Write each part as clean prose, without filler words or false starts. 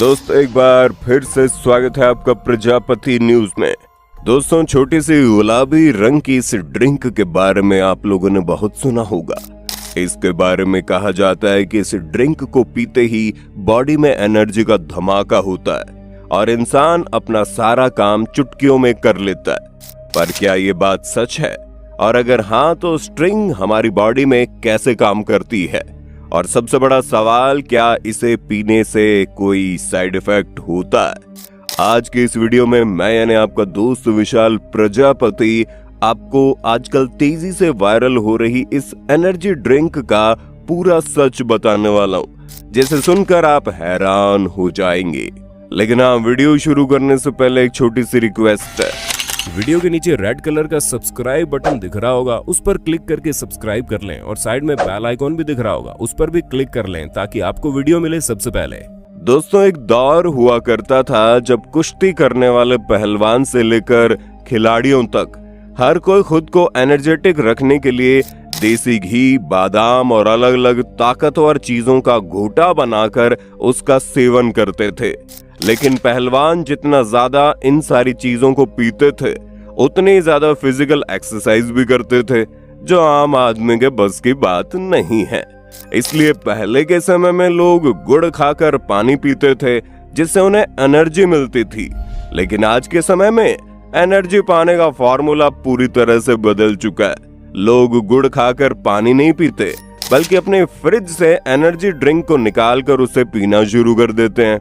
दोस्तों एक बार फिर से स्वागत है आपका प्रजापति न्यूज में। दोस्तों छोटी सी गुलाबी रंग की इस ड्रिंक के बारे में आप लोगों ने बहुत सुना होगा। इसके बारे में कहा जाता है कि इस ड्रिंक को पीते ही बॉडी में एनर्जी का धमाका होता है और इंसान अपना सारा काम चुटकियों में कर लेता है। पर क्या ये बात सच है? और अगर हाँ तो स्ट्रिंग हमारी बॉडी में कैसे काम करती है? और सबसे बड़ा सवाल, क्या इसे पीने से कोई साइड इफेक्ट होता है? आज की इस वीडियो में मैं यानी आपका दोस्त विशाल प्रजापति आपको आजकल तेजी से वायरल हो रही इस एनर्जी ड्रिंक का पूरा सच बताने वाला हूँ, जिसे सुनकर आप हैरान हो जाएंगे। लेकिन हाँ, वीडियो शुरू करने से पहले एक छोटी सी रिक्वेस्ट है। वीडियो के नीचे रेड कलर का सब्सक्राइब बटन दिख रहा होगा, उस पर क्लिक करके सब्सक्राइब कर लें और साइड में बेल आइकॉन भी दिख रहा होगा, उस पर भी क्लिक कर लें ताकि आपको वीडियो मिले सबसे पहले। दोस्तों एक दौर हुआ करता था जब कुश्ती करने वाले पहलवान से लेकर खिलाड़ियों तक हर कोई खुद को एनर्जेटिक रखने के लिए देसी घी, बादाम और अलग अलग ताकतवर चीजों का घोटा बनाकर उसका सेवन करते थे। लेकिन पहलवान जितना ज्यादा इन सारी चीजों को पीते थे उतनी ज्यादा फिजिकल एक्सरसाइज भी करते थे, जो आम आदमी के बस की बात नहीं है। इसलिए पहले के समय में लोग गुड़ खाकर पानी पीते थे जिससे उन्हें एनर्जी मिलती थी। लेकिन आज के समय में एनर्जी पाने का फॉर्मूला पूरी तरह से बदल चुका है। लोग गुड़ खाकर पानी नहीं पीते बल्कि अपने फ्रिज से एनर्जी ड्रिंक को निकालकर उसे पीना शुरू कर देते हैं।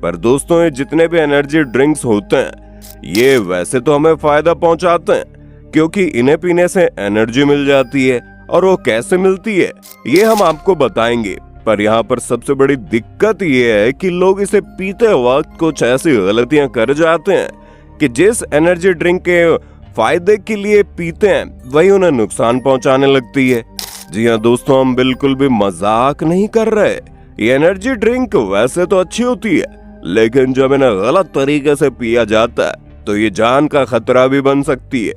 पर दोस्तों ये जितने भी एनर्जी ड्रिंक्स होते हैं ये वैसे तो हमें फायदा पहुंचाते हैं, क्योंकि इन्हें पीने से एनर्जी मिल जाती है। और वो कैसे मिलती है ये हम आपको बताएंगे। पर यहाँ पर सबसे बड़ी दिक्कत ये है कि लोग इसे पीते वक्त कुछ ऐसी गलतियां कर जाते हैं कि जिस एनर्जी ड्रिंक के फायदे के लिए पीते हैं वही उन्हें नुकसान पहुंचाने लगती है। जी हाँ दोस्तों, हम बिल्कुल भी मजाक नहीं कर रहे। ये एनर्जी ड्रिंक वैसे तो अच्छी होती है, लेकिन जब इन्हें गलत तरीके से पिया जाता है तो ये जान का खतरा भी बन सकती है।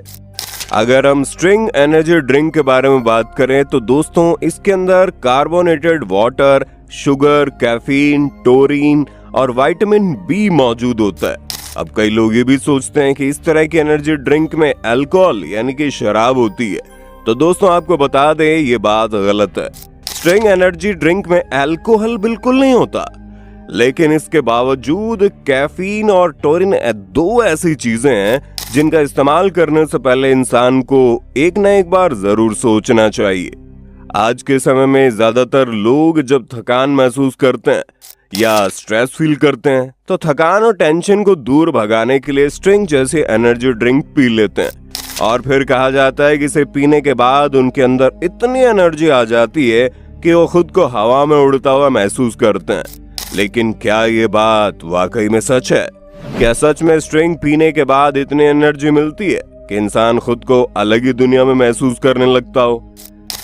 अगर हम स्ट्रिंग एनर्जी ड्रिंक के बारे में बात करें तो दोस्तों इसके अंदर carbonated water, sugar, caffeine, Turin और विटामिन बी मौजूद होता है। अब कई लोग ये भी सोचते हैं कि इस तरह की एनर्जी ड्रिंक में अल्कोहल यानी कि शराब होती है। तो दोस्तों आपको बता दें ये बात गलत है। स्ट्रिंग एनर्जी ड्रिंक में अल्कोहल बिल्कुल नहीं होता, लेकिन इसके बावजूद कैफीन और टोरिन दो ऐसी चीजें हैं जिनका इस्तेमाल करने से पहले इंसान को एक न एक बार जरूर सोचना चाहिए। आज के समय में ज्यादातर लोग जब थकान महसूस करते हैं या स्ट्रेस फील करते हैं तो थकान और टेंशन को दूर भगाने के लिए स्ट्रिंग जैसी एनर्जी ड्रिंक पी लेते हैं। और फिर कहा जाता है कि इसे पीने के बाद उनके अंदर इतनी एनर्जी आ जाती है कि वो खुद को हवा में उड़ता हुआ महसूस करते हैं। लेकिन क्या ये बात वाकई में सच है? क्या सच में स्ट्रिंग पीने के बाद इतनी एनर्जी मिलती है कि इंसान खुद को अलग ही दुनिया में महसूस करने लगता हो?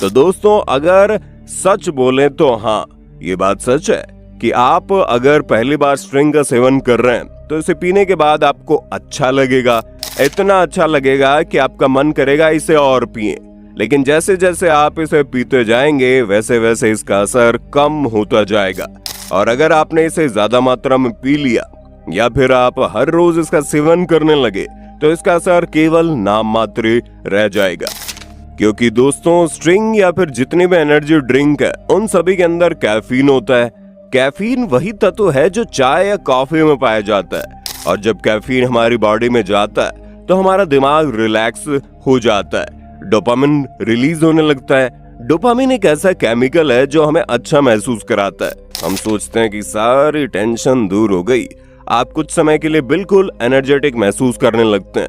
तो दोस्तों अगर सच बोले तो हाँ, ये बात सच है कि आप अगर पहली बार स्ट्रिंग का सेवन कर रहे हैं तो इसे पीने के बाद आपको अच्छा लगेगा, इतना अच्छा लगेगा कि आपका मन करेगा इसे और पिए। लेकिन जैसे जैसे आप इसे पीते जाएंगे वैसे वैसे इसका असर कम होता जाएगा। और अगर आपने इसे ज्यादा मात्रा में पी लिया या फिर आप हर रोज इसका सेवन करने लगे तो इसका असर केवल नाम मात्र रह जाएगा। क्योंकि दोस्तों स्ट्रिंग या फिर जितनी भी एनर्जी ड्रिंक है उन सभी के अंदर कैफीन होता है। कैफीन वही तत्व है जो चाय या कॉफी में पाया जाता है। और जब कैफीन हमारी बॉडी में जाता है तो हमारा दिमाग रिलैक्स हो जाता है, डोपामिन रिलीज होने लगता है। डोपामिन एक ऐसा केमिकल है जो हमें अच्छा महसूस कराता है। हम सोचते हैं कि सारी टेंशन दूर हो गई, आप कुछ समय के लिए बिल्कुल एनर्जेटिक महसूस करने लगते हैं।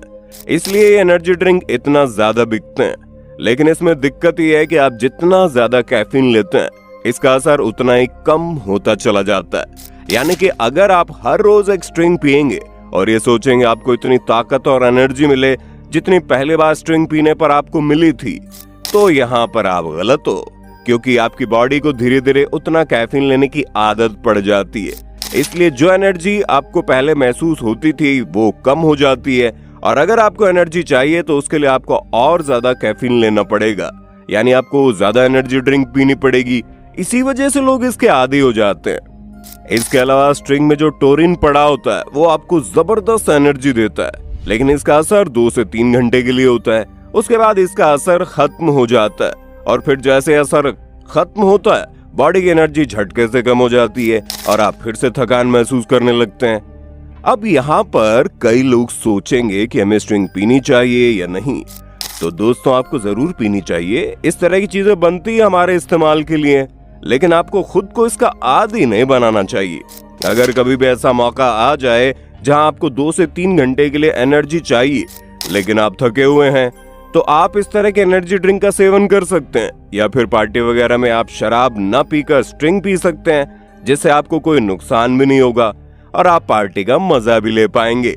इसलिए ये एनर्जी ड्रिंक इतना ज्यादा बिकते हैं। लेकिन इसमें दिक्कत ये है कि आप जितना ज्यादा कैफीन लेते हैं इसका असर उतना ही कम होता चला जाता है। यानी कि अगर आप हर रोज एक स्ट्रिंग पिएंगे और ये सोचेंगे आपको इतनी ताकत और एनर्जी मिले जितनी पहली बार स्ट्रिंग पीने पर आपको मिली थी, तो यहाँ पर आप गलत हो, क्योंकि आपकी बॉडी को धीरे धीरे उतना कैफीन लेने की आदत पड़ जाती है। इसलिए जो एनर्जी आपको पहले महसूस होती थी वो कम हो जाती है। और अगर आपको एनर्जी चाहिए तो उसके लिए आपको और ज्यादा कैफीन लेना पड़ेगा, यानी आपको ज्यादा एनर्जी ड्रिंक पीनी पड़ेगी। इसी वजह से लोग इसके आदी हो जाते हैं। इसके अलावा स्ट्रिंग में जो टोरिन पड़ा होता है वो आपको जबरदस्त एनर्जी देता है, लेकिन इसका असर 2 से 3 घंटे के लिए होता है। उसके बाद इसका असर खत्म हो जाता है और फिर जैसे असर खत्म होता है बॉडी की एनर्जी झटके से कम हो जाती है और आप फिर से थकान महसूस करने लगते हैं। अब यहाँ पर कई लोग सोचेंगे कि हमें स्ट्रिंग पीनी चाहिए या नहीं। तो दोस्तों, आपको जरूर पीनी चाहिए। इस तरह की चीजें बनती है हमारे इस्तेमाल के लिए, लेकिन आपको खुद को इसका आदी नहीं बनाना चाहिए। अगर कभी भी ऐसा मौका आ जाए जहां आपको 2 से 3 घंटे के लिए एनर्जी चाहिए लेकिन आप थके हुए हैं, तो आप इस तरह के एनर्जी ड्रिंक का सेवन कर सकते हैं, या फिर पार्टी वगैरह में आप शराब न पीकर स्ट्रिंग पी सकते हैं, जिससे आपको कोई नुकसान भी नहीं होगा और आप पार्टी का मजा भी ले पाएंगे।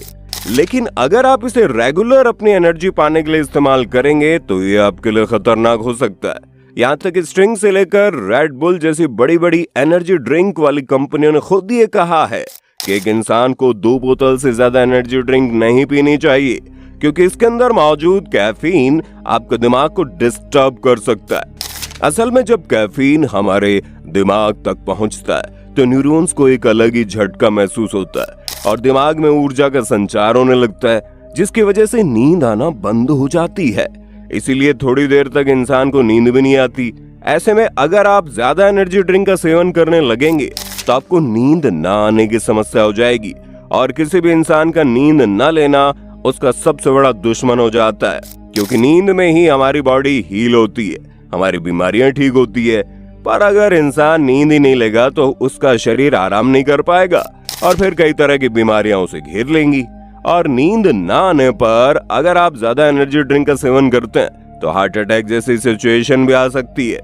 लेकिन अगर आप इसे रेगुलर अपनी एनर्जी पाने के लिए इस्तेमाल करेंगे तो ये आपके लिए खतरनाक हो सकता है। यहाँ तक स्ट्रिंग से लेकर रेड बुल जैसी बड़ी बड़ी एनर्जी ड्रिंक वाली कंपनियों ने खुद ये कहा है कि एक इंसान को 2 बोतल से ज्यादा एनर्जी ड्रिंक नहीं पीनी चाहिए, क्योंकि इसके अंदर मौजूद कैफीन आपके दिमाग को डिस्टर्ब कर सकता है। असल में जब कैफीन हमारे दिमाग तक पहुंचता है तो न्यूरॉन्स को एक अलग ही झटका महसूस होता है और दिमाग में ऊर्जा का संचार होने लगता है, जिसकी वजह से नींद आना बंद हो जाती है। इसीलिए थोड़ी देर तक इंसान को नींद भी नहीं आती। ऐसे में अगर आप ज्यादा एनर्जी ड्रिंक का सेवन करने लगेंगे तो आपको नींद न आने की समस्या हो जाएगी और किसी भी इंसान का नींद न लेना उसका सबसे बड़ा दुश्मन हो जाता है, क्योंकि नींद में ही हमारी बॉडी हील होती है, हमारी बीमारियां ठीक होती है। पर अगर इंसान नींद ही नहीं लेगा तो उसका शरीर आराम नहीं कर पाएगा और फिर कई तरह की बीमारियां उसे घेर लेंगी। और नींद न आने पर अगर आप ज्यादा एनर्जी ड्रिंक का सेवन करते हैं तो हार्ट अटैक जैसी सिचुएशन भी आ सकती है।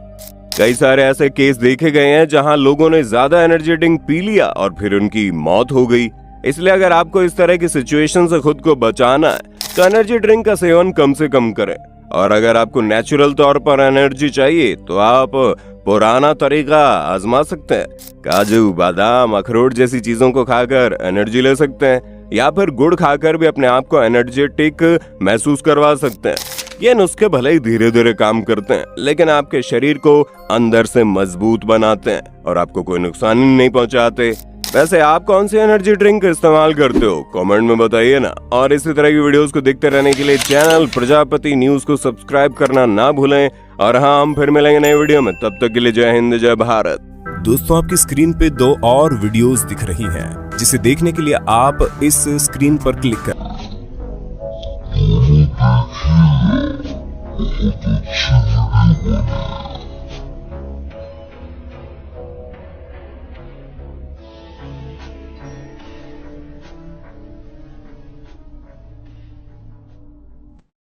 कई सारे ऐसे केस देखे गए हैं जहां लोगों ने ज्यादा एनर्जी ड्रिंक पी लिया और फिर उनकी मौत हो गई। इसलिए अगर आपको इस तरह की सिचुएशन से खुद को बचाना है तो एनर्जी ड्रिंक का सेवन कम से कम करें। और अगर आपको नेचुरल तौर पर एनर्जी चाहिए तो आप पुराना तरीका आजमा सकते हैं। काजू, बादाम, अखरोट जैसी चीजों को खाकर एनर्जी ले सकते हैं, या फिर गुड़ खाकर भी अपने आप को एनर्जेटिक महसूस करवा सकते हैं। ये नुस्खे भले ही धीरे धीरे काम करते हैं, लेकिन आपके शरीर को अंदर से मजबूत बनाते हैं और आपको कोई नुकसान नहीं पहुंचाते। वैसे आप कौन सी एनर्जी ड्रिंक इस्तेमाल करते हो, कमेंट में बताइए ना। और इसी तरह की वीडियोस को देखते रहने के लिए चैनल प्रजापति न्यूज को सब्सक्राइब करना ना भूलें। और हाँ, हम फिर मिलेंगे नए वीडियो में। तब तक के लिए जय हिंद, जय भारत। दोस्तों, आपकी स्क्रीन पे 2 और वीडियोस दिख रही हैं, जिसे देखने के लिए आप इस स्क्रीन पर क्लिक करें।